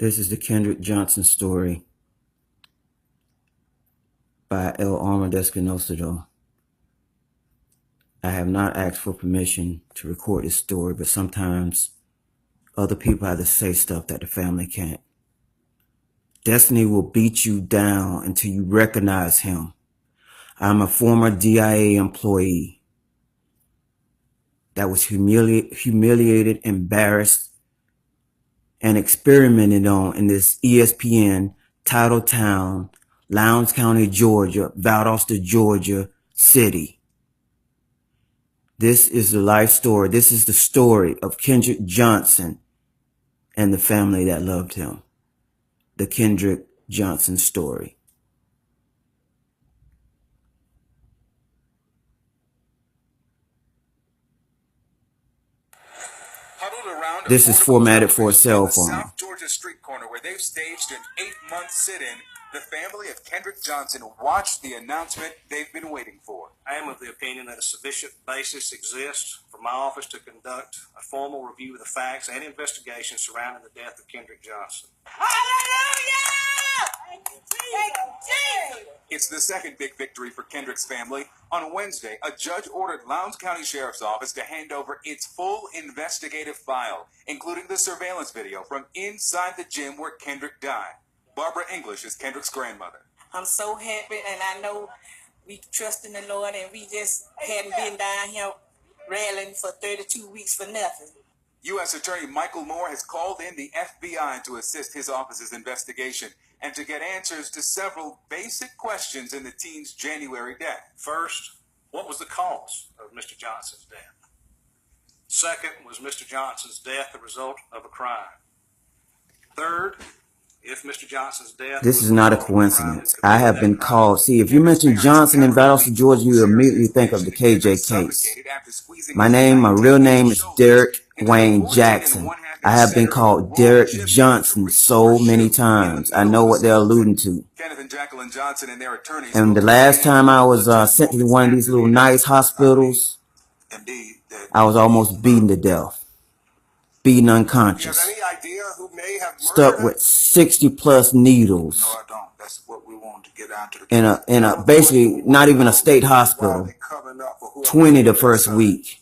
This is the Kendrick Johnson story by El Arma Desconocido. I have not asked for permission to record this story, but sometimes other people have to say stuff that the family can't. Destiny will beat you down until you recognize him. I'm a former DIA employee that was humiliated, embarrassed, and experimented on in this ESPN title town, Lowndes County, Georgia, Valdosta, Georgia city. This is the life story. This is the story of Kendrick Johnson and the family that loved him. The Kendrick Johnson story. This is formatted for a cell phone. South Georgia street corner where they've staged an 8-month sit-in. The family of Kendrick Johnson watched the announcement they've been waiting for. I am of the opinion that a sufficient basis exists for my office to conduct a formal review of the facts and investigation surrounding the death of Kendrick Johnson. Hallelujah! Thank you, Jesus. It's the second big victory for Kendrick's family. On Wednesday, a judge ordered Lowndes County Sheriff's Office to hand over its full investigative file, including the surveillance video from inside the gym where Kendrick died. Barbara English is Kendrick's grandmother. I'm so happy, and I know we trust in the Lord, and we just hadn't been down here rallying for 32 weeks for nothing. U.S. Attorney Michael Moore has called in the FBI to assist his office's investigation and to get answers to several basic questions in the teen's January death. First, what was the cause of Mr. Johnson's death? Second, was Mr. Johnson's death the result of a crime? Third, if Mr. Johnson's death... This is not a coincidence. I have been called. See, if you mention Johnson in Valdosta, Georgia, you immediately think of the KJ case. My real name is Derek Wayne Jackson. I have been called Derek Johnson so many times. I know what they're alluding to. And the last time I was sent to one of these little nice hospitals, I was almost beaten to death. Beaten unconscious. Stuck with 60 plus needles. No, I don't. That's what we want to get down to. In a basically not even a state hospital. 20 the first week.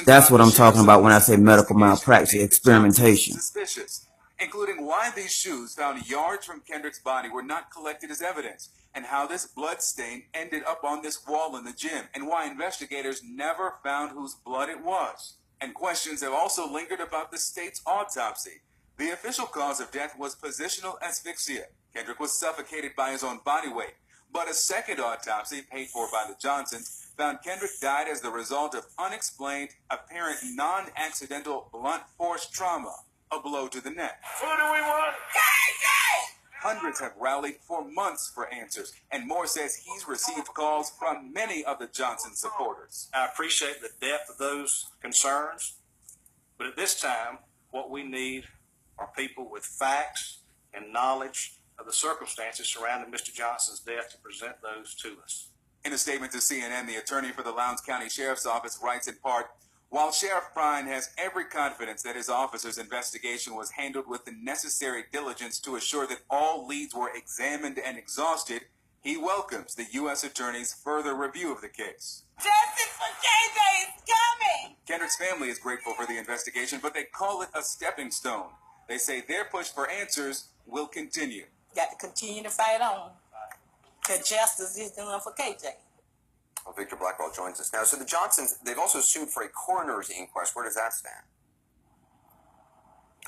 That's what I'm talking about when I say medical malpractice, experimentation. Suspicious, including why these shoes found yards from Kendrick's body were not collected as evidence, and how this blood stain ended up on this wall in the gym, and why investigators never found whose blood it was. And questions have also lingered about the state's autopsy. The official cause of death was positional asphyxia. Kendrick was suffocated by his own body weight. But a second autopsy, paid for by the Johnsons, found Kendrick died as the result of unexplained, apparent non-accidental blunt force trauma, a blow to the neck. Who do we want? Hundreds have rallied for months for answers, and Moore says he's received calls from many of the Johnson supporters. I appreciate the depth of those concerns, but at this time, what we need are people with facts and knowledge of the circumstances surrounding Mr. Johnson's death to present those to us. In a statement to CNN, the attorney for the Lowndes County Sheriff's Office writes in part, while Sheriff Prine has every confidence that his officer's investigation was handled with the necessary diligence to assure that all leads were examined and exhausted, he welcomes the U.S. Attorney's further review of the case. Justice for KJ is coming! Kendrick's family is grateful for the investigation, but they call it a stepping stone. They say their push for answers will continue. Got to continue to fight on. Because justice is done for KJ. Well, Victor Blackwell joins us now. So the Johnsons, they've also sued for a coroner's inquest. Where does that stand?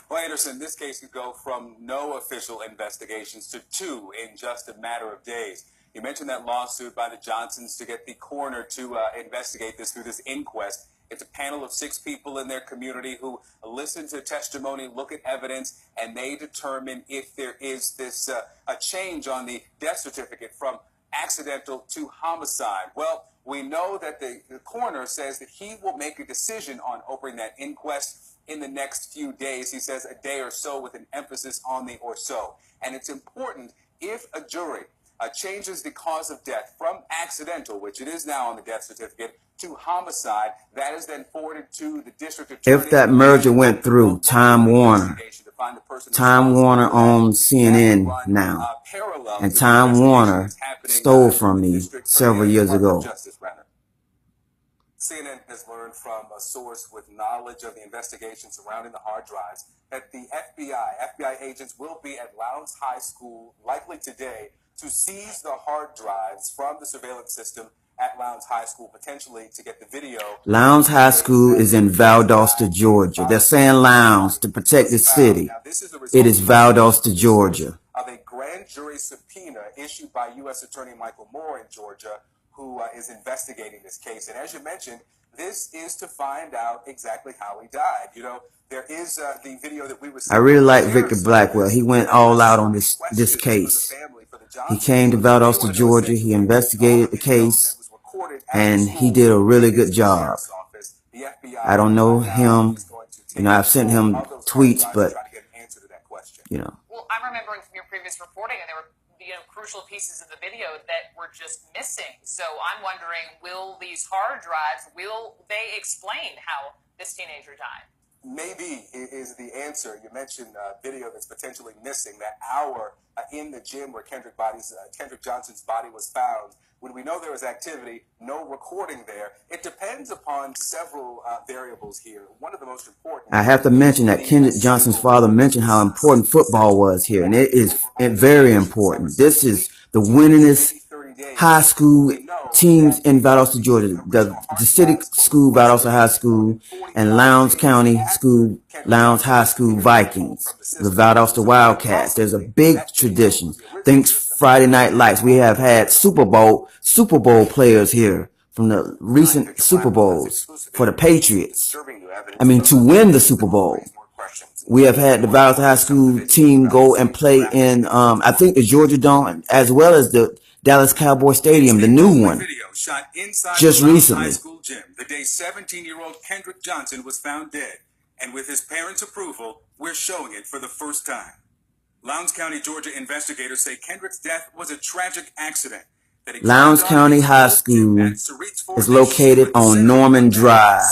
Well, Anderson, this case could go from no official investigations to 2 in just a matter of days. You mentioned that lawsuit by the Johnsons to get the coroner to investigate this through this inquest. It's a panel of 6 people in their community who listen to testimony, look at evidence, and they determine if there is this a change on the death certificate from accidental to homicide. Well, we know that the coroner says that he will make a decision on opening that inquest in the next few days. He says a day or so with an emphasis on the or so. And it's important if a jury changes the cause of death from accidental, which it is now on the death certificate, to homicide, that is then forwarded to the district attorney. If that merger went through, Time Warner, find the person. Time Warner owns CNN now, and Time Warner stole from me several years ago. CNN has learned from a source with knowledge of the investigation surrounding the hard drives that the FBI agents will be at Lowndes High School likely today to seize the hard drives from the surveillance system at Lowndes High School, potentially to get the video. Lowndes High School is in Valdosta, Georgia. They're saying Lowndes to protect the city. It is Valdosta, Georgia. Of a grand jury subpoena issued by U.S. Attorney Michael Moore in Georgia, who is investigating this case. And as you mentioned, this is to find out exactly how he died. You know, there is the video that we received. I really like Victor Blackwell. He went all out on this case. He came to Valdosta, Georgia. He investigated the case, and he did a really good job. I don't know him. You know, I've sent him tweets, but, you know. Well, I'm remembering from your previous reporting, and there were crucial pieces of the video that were just missing. So I'm wondering, will these hard drives, will they explain how this teenager died? Maybe is the answer. You mentioned video that's potentially missing, that hour in the gym where Kendrick Johnson's body was found. When we know there was activity, no recording there. It depends upon several variables here. One of the most important. I have to mention that Kendrick Johnson's father mentioned how important football was here, and it is very important. This is the winningest high school teams in Valdosta, Georgia. The city school, Valdosta High School, and Lowndes County School, Lowndes High School Vikings, the Valdosta Wildcats. There's a big tradition. Thanks Friday Night Lights. We have had Super Bowl players here from the recent Super Bowls for the Patriots. I mean, to win the Super Bowl. We have had the Valdosta High School team go and play in, I think, the Georgia Dome, as well as the Dallas Cowboy Stadium, the new one, just recently. High school gym, the day 17-year-old Kendrick Johnson was found dead, and with his parents' approval, we're showing it for the first time. Lowndes County, Georgia investigators say Kendrick's death was a tragic accident. Lowndes County High School is located on Norman Drive,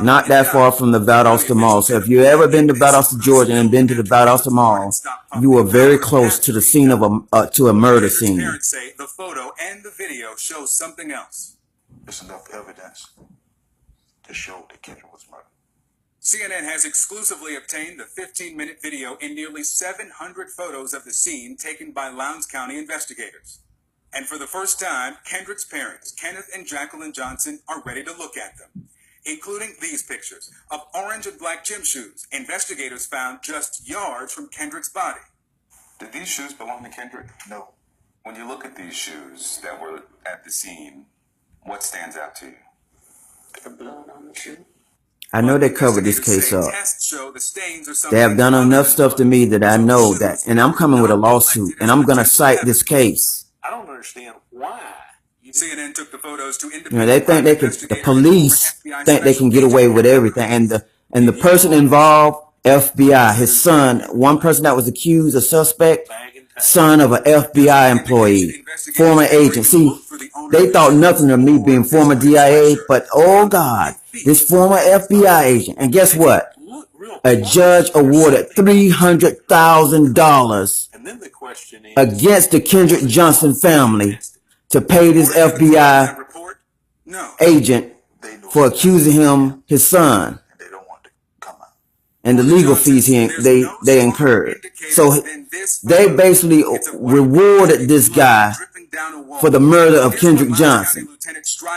not that far from the Valdosta Mall. So if you've ever been to Valdosta, Georgia, and been to the Valdosta Mall, you are very close to the scene of a murder scene. Parents say the photo and the video show something else. There's enough evidence to show that Kendrick was murdered. CNN has exclusively obtained the 15-minute video and nearly 700 photos of the scene taken by Lowndes County investigators. And for the first time, Kendrick's parents, Kenneth and Jacqueline Johnson, are ready to look at them, including these pictures of orange and black gym shoes investigators found just yards from Kendrick's body. Did these shoes belong to Kendrick? No. When you look at these shoes that were at the scene, what stands out to you? The blood on the shoe. I know they covered this case up. They have done enough stuff to me that I know that, and I'm coming with a lawsuit, and I'm going to cite this case. I don't understand why. CNN took the photos to you know, they think they can, the police think they can get away with everything, and the person involved, FBI, his son, one person that was accused, a suspect, son of an FBI employee, former agent. See, they thought nothing of me being former DIA, but oh God, this former FBI agent. And guess what? A judge awarded $300,000 against the Kendrick Johnson family to pay this FBI agent for accusing him, his son, and the legal fees they incurred. So they basically rewarded this guy for the murder of Kendrick Johnson.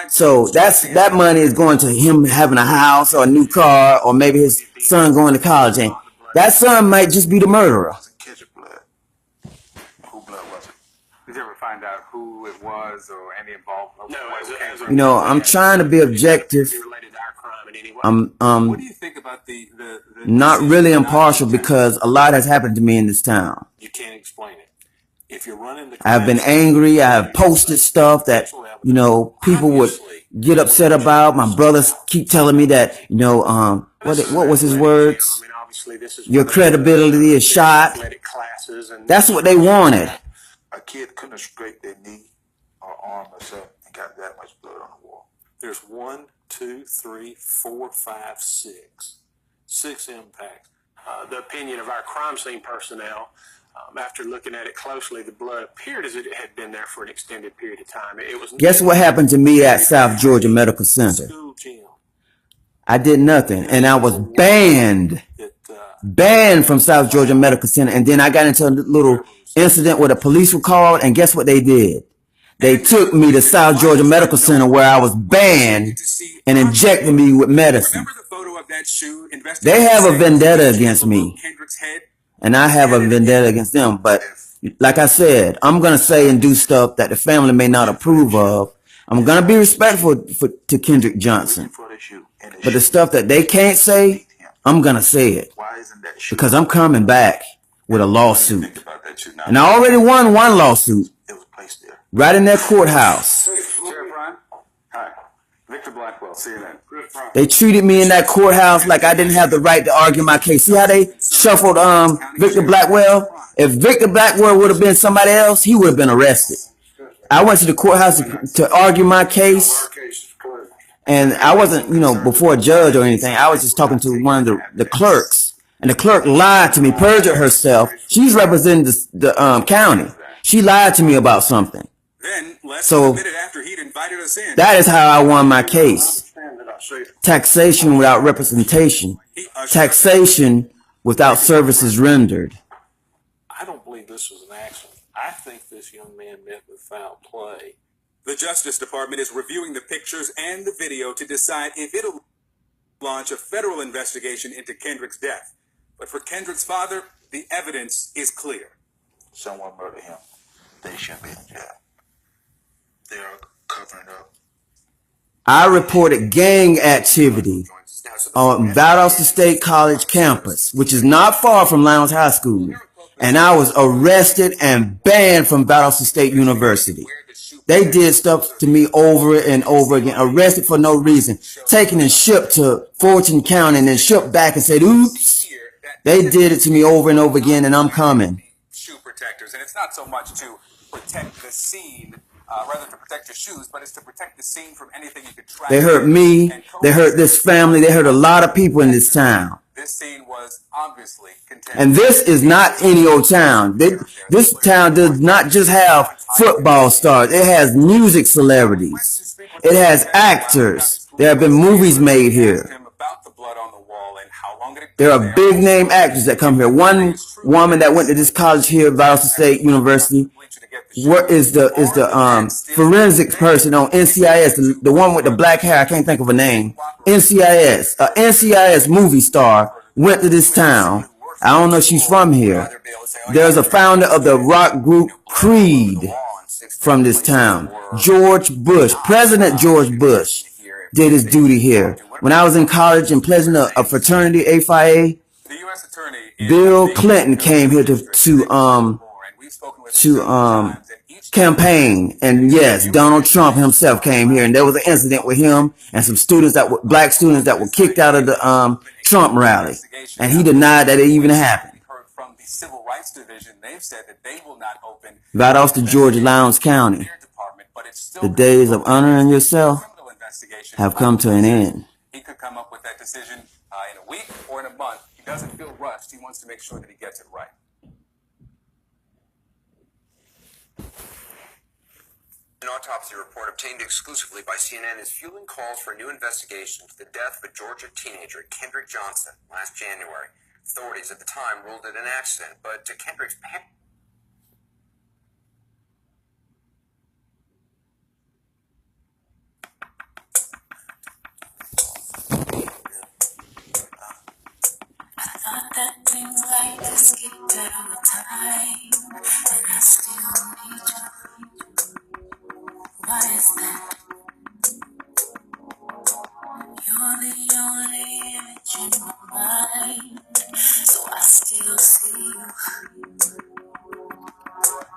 So that money is going to him having a house or a new car, or maybe his son going to college. And that son might just be the murderer. Who blood was it? Did you ever find out who it was or any involvement? You know, I'm trying to be objective. What do you think about the not really impartial, because a lot has happened to me in this town. You can't explain it. If you're running the I've been angry. I have posted stuff that, you know, people would get upset about. My brothers keep telling me that, you know, what was his words? Your credibility is shot. That's what they wanted. A kid couldn't have scraped their knee or arm or something and got that much blood on the wall. There's 1, 2, 3, 4, 5, 6. 6 impacts. the opinion of our crime scene personnel. After looking at it closely, the blood appeared as if it had been there for an extended period of time. It was. Guess what happened to me at South Georgia Medical Center? I did nothing, and I was banned from South Georgia Medical Center. And then I got into a little incident where the police were called, and guess what they did? They took me to South Georgia Medical Center where I was banned and injected me with medicine. They have a vendetta against me, and I have a vendetta against them. But like I said, I'm going to say and do stuff that the family may not approve of. I'm going to be respectful to Kendrick Johnson. But the stuff that they can't say, I'm going to say it. Because I'm coming back with a lawsuit. And I already won one lawsuit. Right in their courthouse. Sheriff Ryan. Hi. Victor Blackwell, CNN. They treated me in that courthouse like I didn't have the right to argue my case. See how they shuffled Victor Blackwell? If Victor Blackwell would have been somebody else, he would have been arrested. I went to the courthouse to argue my case. And I wasn't, before a judge or anything. I was just talking to one of the clerks. And the clerk lied to me, perjured herself. She's representing the county. She lied to me about something. So that is how I won my case. Taxation without representation. Taxation without services rendered. I don't believe this was an accident. I think this young man met with foul play. The Justice Department is reviewing the pictures and the video to decide if it'll launch a federal investigation into Kendrick's death. But for Kendrick's father, the evidence is clear. Someone murdered him. They shouldn't be in jail. They are covering up. I reported gang activity on Valdosta State College campus, which is not far from Lowndes High School. And I was arrested and banned from Valdosta State University. They did stuff to me over and over again, arrested for no reason, taken and shipped to Fulton County and then shipped back and said, oops. They did it to me over and over again, and I'm coming. Shoe protectors, and it's not so much to protect the scene, rather to protect your shoes, but it's to protect the scene from anything you could track. They hurt me. They hurt this family. They hurt a lot of people in this town. This scene was obviously contaminated. And this is not any old town. This town does not just have football stars. It has music celebrities. It has actors. There have been movies made here. There are big name actors that come here. One woman that went to this college here, Valdosta State University, is the forensics person on NCIS, the one with the black hair. I can't think of her name. NCIS, a NCIS movie star went to this town. I don't know if she's from here. There's a founder of the rock group Creed from this town. George Bush, President George Bush, did his duty here. When I was in college and pledging a fraternity, AFIA, Bill Clinton came here to campaign. And yes, Donald Trump himself came here. And there was an incident with him and some students black students that were kicked out of the Trump rally. And he denied that it even happened. Valdosta, Georgia, Lowndes County. The days of honoring yourself have come to an end. He could come up with that decision in a week or in a month. He doesn't feel rushed. He wants to make sure that he gets it right. An autopsy report obtained exclusively by CNN is fueling calls for a new investigation into the death of a Georgia teenager, Kendrick Johnson, last January. Authorities at the time ruled it an accident, but to Kendrick's parents, that things like this get better with time, and I still need you. Why is that? You're the only image in my mind, so I still see you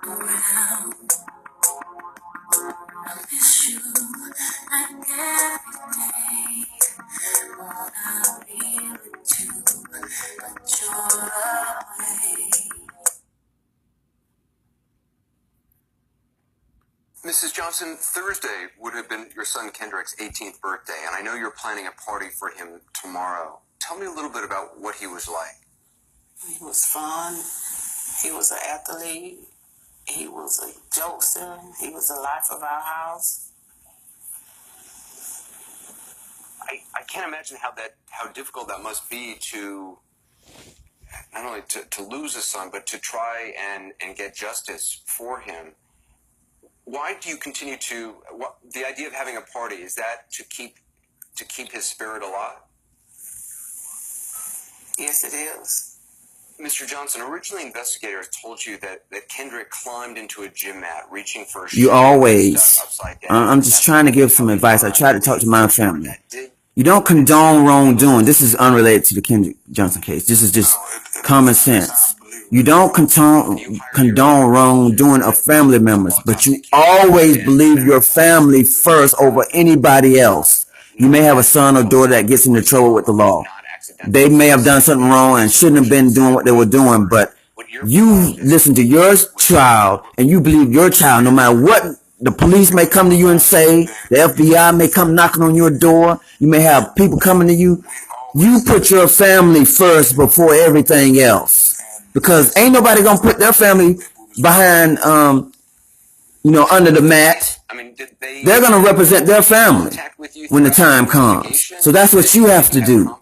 around. I miss you like every day. Wanna be with you, but you're away. Mrs. Johnson, Thursday would have been your son Kendrick's 18th birthday, and I know you're planning a party for him tomorrow. Tell me a little bit about what he was like. He was fun. He was an athlete. He was a jokester. He was the life of our house. I can't imagine how difficult that must be to not only to lose a son, but to try and get justice for him. Why do you continue to? The idea of having a party, is that to keep his spirit alive? Yes, it is. Mr. Johnson, originally investigators told you that Kendrick climbed into a gym mat, reaching for a You always, I'm just trying to give some advice. I try to talk to my family. You don't condone wrongdoing. This is unrelated to the Kendrick Johnson case. This is just common sense. You don't condone wrongdoing of family members, but you always believe your family first over anybody else. You may have a son or daughter that gets into trouble with the law. They may have done something wrong and shouldn't have been doing what they were doing, but you listen to your child and you believe your child, no matter what the police may come to you and say, the FBI may come knocking on your door, you may have people coming to you. You put your family first before everything else, because ain't nobody gonna put their family behind, under the mat. They're gonna represent their family when the time comes. So that's what you have to do.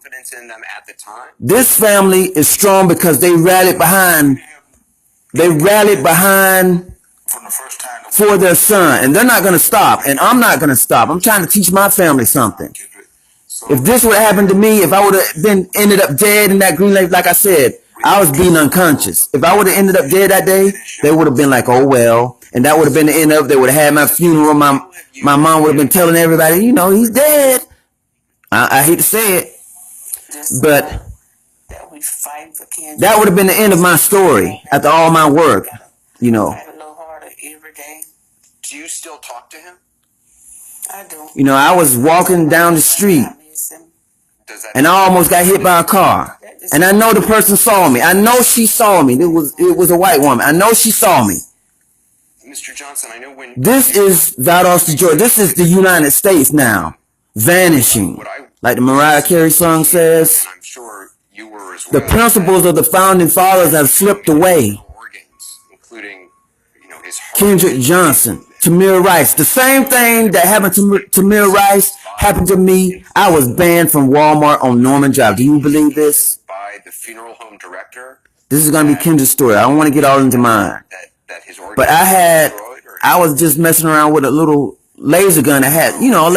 This family is strong because they rallied behind for their son, and they're not going to stop, and I'm not going to stop. I'm trying to teach my family something. If this would have happened to me, if I would have ended up dead in that Green Lake, like I said, I was being unconscious. If I would have ended up dead that day, they would have been like, oh well, and that would have been the end of it. They would have had my funeral. My mom would have been telling everybody, he's dead. I hate to say it, but that would have been the end of my story after all my work, Do you still talk to him? I do. I was walking down the street and I almost got hit by a car. And I know the person saw me. I know she saw me. It was a white woman. I know she saw me. Mr. Johnson, I know when... This is Valdosta, Georgia. This is the United States now. Vanishing. Like the Mariah Carey song says. I'm sure you were as well. The principles of the founding fathers have slipped away. Including, his heart. Kendrick Johnson, Tamir Rice. The same thing that happened to Tamir Rice happened to me. I was banned from Walmart on Norman Drive. Do you believe this? By the funeral home director. This is going to be Kendrick's story. I don't want to get all into mine. But I was just messing around with a little laser gun. I had, a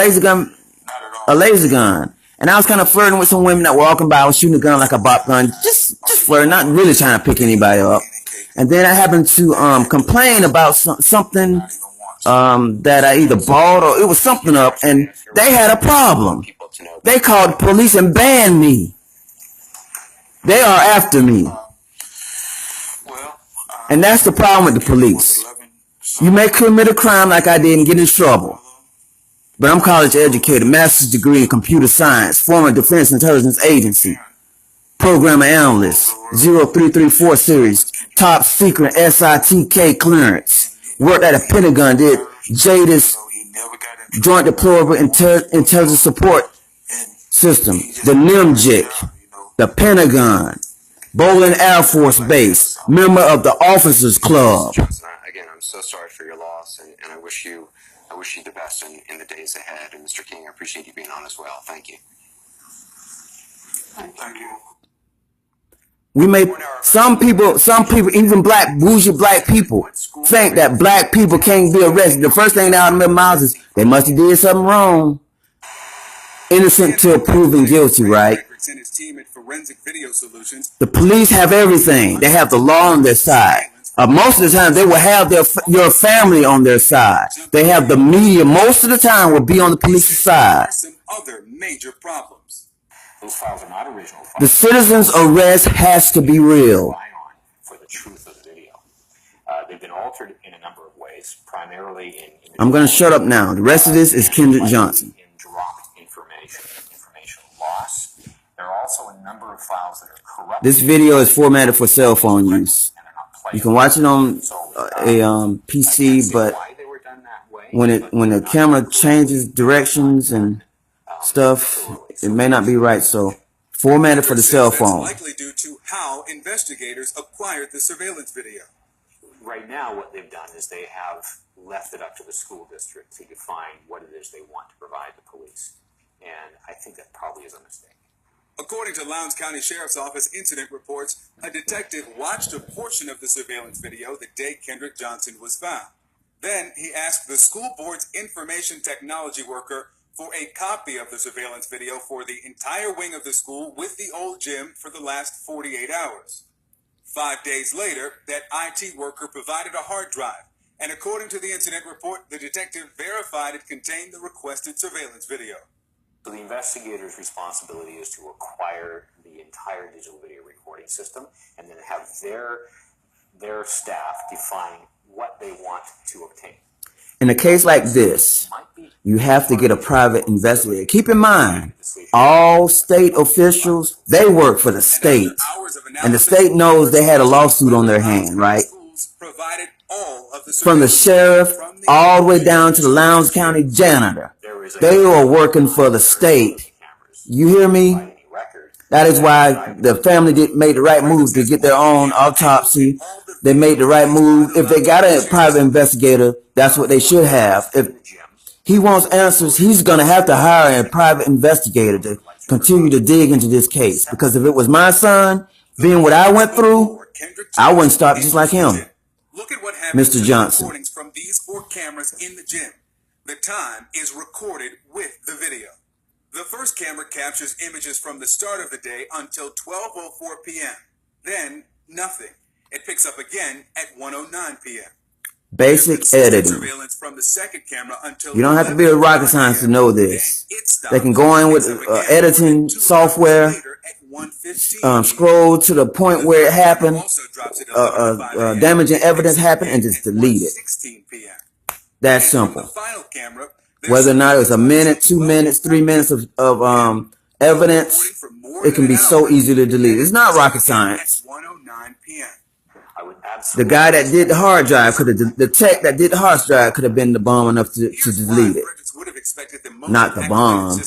laser gun. And I was kind of flirting with some women that were walking by. I was shooting a gun like a bop gun. Just flirting, not really trying to pick anybody up. And then I happened to complain about something that I either bought or it was something up, and they had a problem. They called the police and banned me. They are after me. And that's the problem with the police. You may commit a crime like I did and get in trouble. But I'm college educated, master's degree in computer science, former Defense Intelligence Agency, programmer analyst, 0334 series, top secret SITK clearance, worked at a Pentagon, did JADIS, Joint Deployable Intelligence Support System, the NIMJIC, the Pentagon, Bowling Air Force Base, member of the Officers Club. Johnson, again, I'm so sorry for your loss, and I wish you the best in the days ahead. And Mr. King, I appreciate you being on as well. Thank you. Thank you. Some people, even bougie black people, think that black people can't be arrested. The first thing out of their mouths is, they must have did something wrong. Innocent till proven guilty, right? The police have everything. They have the law on their side. Most of the time, they will have your family on their side. They have the media. Most of the time, will be on the police's side. Some other major problems. Those files are not original files. The citizen's arrest has to be real. For the truth of the video. They've been altered in a number of ways, primarily in I'm going to shut up now. The rest of this is Kendrick Johnson. In dropped information loss. There are also a number of files that are corrupt. This video is formatted for cell phone use. You can watch it on a PC, but when the camera changes directions and stuff, it may not be right. So formatted for the cell phone. Likely due to how investigators acquired the surveillance video. Right now, what they've done is they have left it up to the school district to define what it is they want to provide the police. And I think that probably is a mistake. According to Lowndes County Sheriff's Office incident reports, a detective watched a portion of the surveillance video the day Kendrick Johnson was found. Then he asked the school board's information technology worker for a copy of the surveillance video for the entire wing of the school with the old gym for the last 48 hours. 5 days later, that IT worker provided a hard drive, and according to the incident report, the detective verified it contained the requested surveillance video. So the investigator's responsibility is to acquire the entire digital video recording system and then have their staff define what they want to obtain. In a case like this, you have to get a private investigator. Keep in mind, all state officials, they work for the state. And the state knows they had a lawsuit on their hand, right? From the sheriff all the way down to the Lowndes County janitor. They were working for the state. You hear me? That is why the family made the right move to get their own autopsy. They made the right move. If they got a private investigator, that's what they should have. If he wants answers, he's going to have to hire a private investigator to continue to dig into this case. Because if it was my son, being what I went through, I wouldn't stop just like him. Look at what happened Mr. Johnson. Recordings from these 4 cameras in the gym. The time is recorded with the video. The first camera captures images from the start of the day until 12:04 p.m. Then, nothing. It picks up again at 1:09 p.m. Basic editing. Surveillance from the second camera until You don't have to be a rocket scientist to know this. They can go in with editing software, scroll to the point where it happened, damaging evidence happened, and just delete it. That's simple. Whether or not it was a minute, 2 minutes, 3 minutes of evidence, it can be so easy to delete. It's not rocket science. The guy that did the hard drive could have, the tech that did the hard drive could have been the bomb enough to delete it. Not the bomb.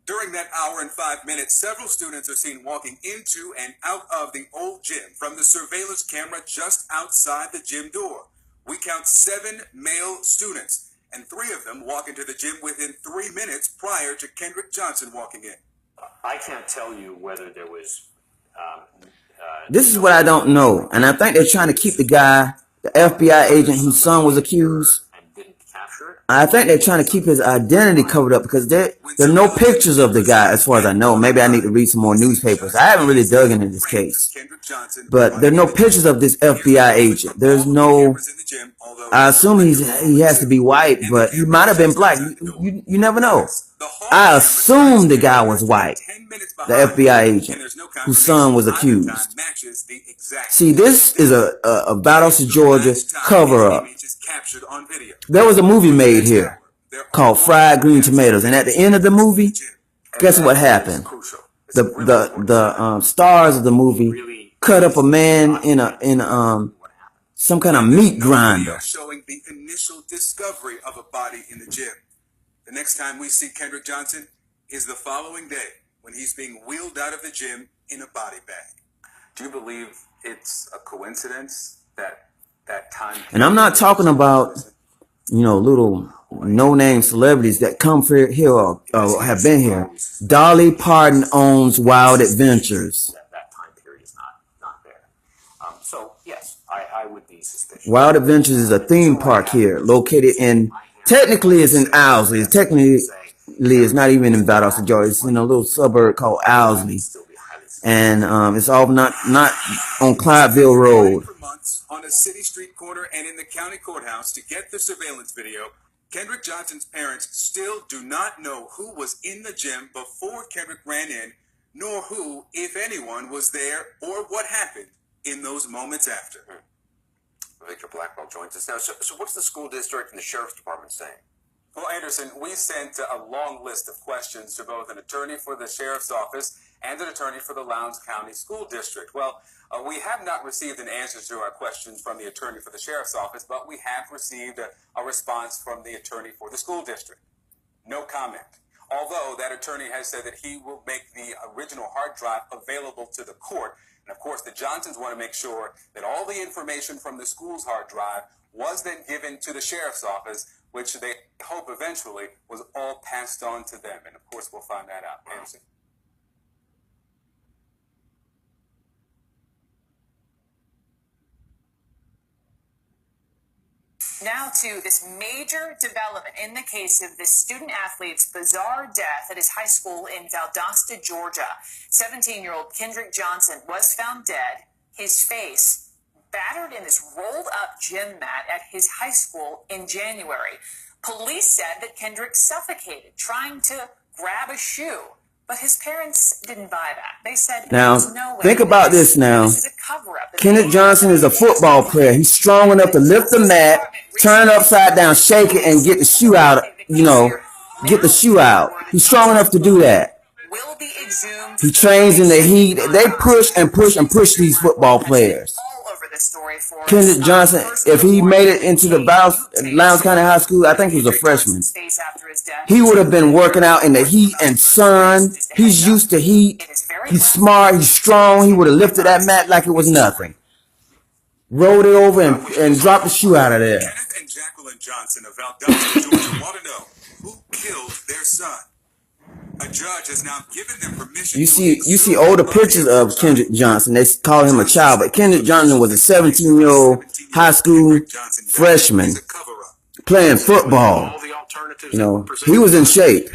During that hour and 5 minutes, several students are seen walking into and out of the old gym from the surveillance camera just outside the gym door. We count 7 male students, and 3 of them walk into the gym within 3 minutes prior to Kendrick Johnson walking in. I can't tell you whether there was... This is what I don't know, and I think they're trying to keep the guy, the FBI agent whose son was accused, I think they're trying to keep his identity covered up because there are no pictures of the guy as far as I know. Maybe I need to read some more newspapers. I haven't really dug into this case. But there are no pictures of this FBI agent. There's no... I assume he has to be white, but he might have been black. You never know. I assume the guy was white, the FBI agent whose son was accused. See, this is a Battlesea, Georgia cover-up. There was a movie made here called Fried Green Tomatoes, and at the end of the movie, guess what happened? The stars of the movie cut up a man in some kind of meat grinder. Showing the initial discovery of a body in the gym. The next time we see Kendrick Johnson is the following day when he's being wheeled out of the gym in a body bag. Do you believe it's a coincidence that time? And I'm not talking about, little no-name celebrities that come here or have been here. Dolly Parton owns Wild Adventures. That time period is not there. So, yes, I would be suspicious. Wild Adventures is a theme park here located in... Technically, it's in Owsley. Technically, it's not even in Battlesea, Georgia. It's in a little suburb called Owsley. And it's all not on Clydeville Road. For months on a city street corner and in the county courthouse to get the surveillance video, Kendrick Johnson's parents still do not know who was in the gym before Kendrick ran in, nor who, if anyone, was there or what happened in those moments after. Victor Blackwell joins us now. So what's the school district and the sheriff's department saying? Well, Anderson, we sent a long list of questions to both an attorney for the sheriff's office and an attorney for the Lowndes County School District. Well, we have not received an answer to our questions from the attorney for the sheriff's office, but we have received a response from the attorney for the school district. No comment. although that attorney has said that he will make the original hard drive available to the court. And of course, the Johnsons want to make sure that all the information from the school's hard drive was then given to the sheriff's office, which they hope eventually was all passed on to them. And of course, we'll find that out. Anderson. Now to this major development in the case of this student athlete's bizarre death at his high school in Valdosta, Georgia. 17-year-old Kendrick Johnson was found dead, his face battered in this rolled-up gym mat at his high school in January. Police said that Kendrick suffocated trying to grab a shoe, but his parents didn't buy that. They said, now, no way. think about this now. This is a cover-up. Kendrick Johnson is a football player. He's strong enough to lift the mat, turn upside down, shake it, and get the shoe out, get the shoe out. He's strong enough to do that. He trains in the heat. They push and push and push these football players. Kendrick Johnson, if he made it into the Lowndes County High School, I think he was a freshman, he would have been working out in the heat and sun. He's used to heat. He's smart. He's strong. He would have lifted that mat like it was nothing. Rolled it over and dropped the shoe out of there. Kenneth and Jacqueline Johnson of Valdosta, Georgia, want to know who killed their son. A judge has now given them permission. You see older pictures of Kendrick Johnson. They call him a child, but Kendrick Johnson was a 17-year-old high school freshman playing football. He was in shape.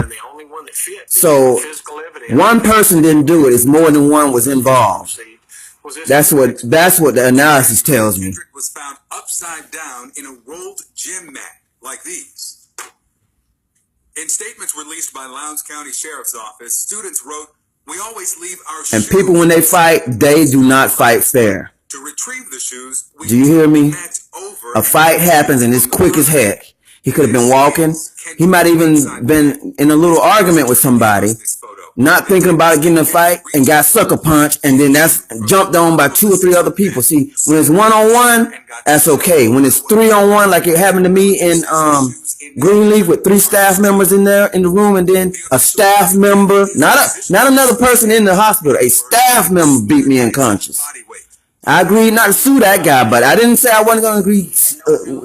So one person didn't do it. It's more than one was involved. That's what the analysis tells me. Kendrick was found upside down in a rolled gym mat like these. In statements released by Lowndes County Sheriff's Office, students wrote, "We always leave our shoes." And people, when they fight, they do not fight fair. To retrieve the shoes, do you hear me? A fight happens and it's quick as heck. He could have been walking. He might even been in a little argument with somebody, not thinking about getting a fight, and got sucker punched, and then that's jumped on by 2 or 3 other people. See, when it's one-on-one, that's okay. When it's 3-on-1, like it happened to me in Greenleaf with 3 staff members in there in the room, and then a staff member, not another person in the hospital, a staff member beat me unconscious. I agreed not to sue that guy, but I didn't say I wasn't going to agree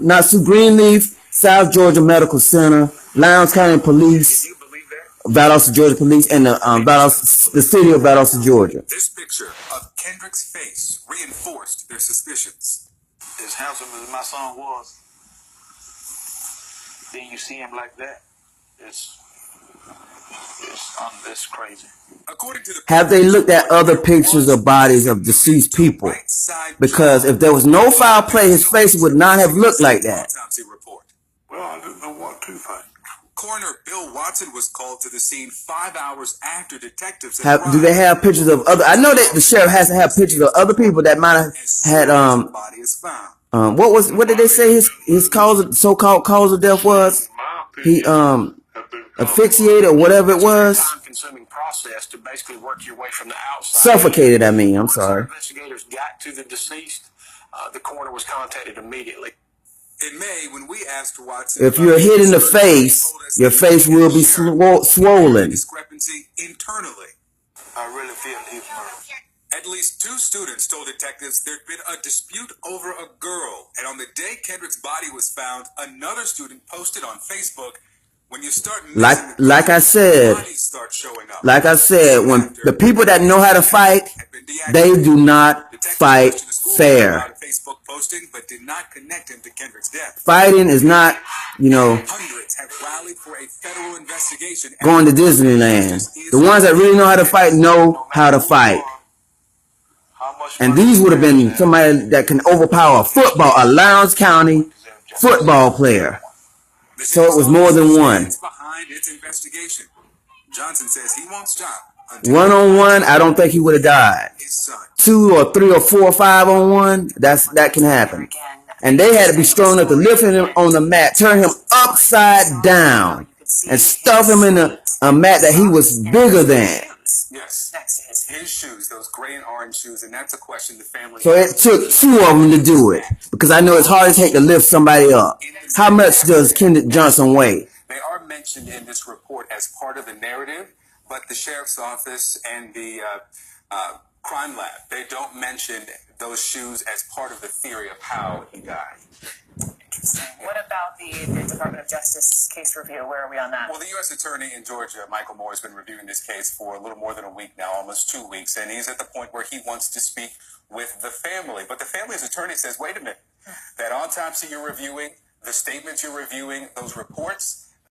not to sue Greenleaf, South Georgia Medical Center, Lowndes County Police, Valdosta, Georgia Police, and the city of Valdosta, Georgia. This picture of Kendrick's face reinforced their suspicions. As handsome as my son was, then you see him like that. It's crazy. According to the have they looked at other pictures of bodies of deceased people? Because if there was no foul play, his face would not have looked like that. Well, I didn't know what to think. Coroner Bill Watson was called to the scene 5 hours after detectives do they have pictures of other? I know that the sheriff has to have pictures of other people that might have had what did they say his so-called cause of death was? He asphyxiated or whatever it was. Time-consuming process to basically work your way from the outside. Suffocated. I mean, I'm sorry. Once investigators got to the deceased, the coroner was contacted immediately. In May, when we asked Watson, if you're hit in the face, your face will be swollen. Discrepancy internally. I really feel he's murdered. At least 2 students told detectives there'd been a dispute over a girl, and on the day Kendrick's body was found, another student posted on Facebook, "When you start like I said, when the people that know how to fight, they do not fight fair. Facebook posting, but did not connect him to Kendrick's death. Fighting is not, Hundreds have rallied for a federal investigation. Going to Disneyland. The ones that really know how to fight know how to fight. And these would have been somebody that can overpower a Lowndes County football player. So it was more than one. Behind its investigation. Johnson says he won't stop. One-on-one, I don't think he would have died. 2 or 3 or 4 or 5-on-1, that can happen. And they had to be strong enough to lift him on the mat, turn him upside down, and stuff him in a mat that he was bigger than. Yes, his shoes, those gray and orange shoes, and that's a question the family. So it took 2 of them to do it, because I know it's hard as heck to lift somebody up. How much does Kendrick Johnson weigh? They are mentioned in this report as part of the narrative, but the sheriff's office and the crime lab, they don't mention those shoes as part of the theory of how he died. Interesting. What about the Department of Justice case review? Where are we on that? Well, the U.S. Attorney in Georgia, Michael Moore, has been reviewing this case for a little more than a week now, almost 2 weeks, and he's at the point where he wants to speak with the family. But the family's attorney says, wait a minute, that autopsy you're reviewing, the statements you're reviewing, those reports,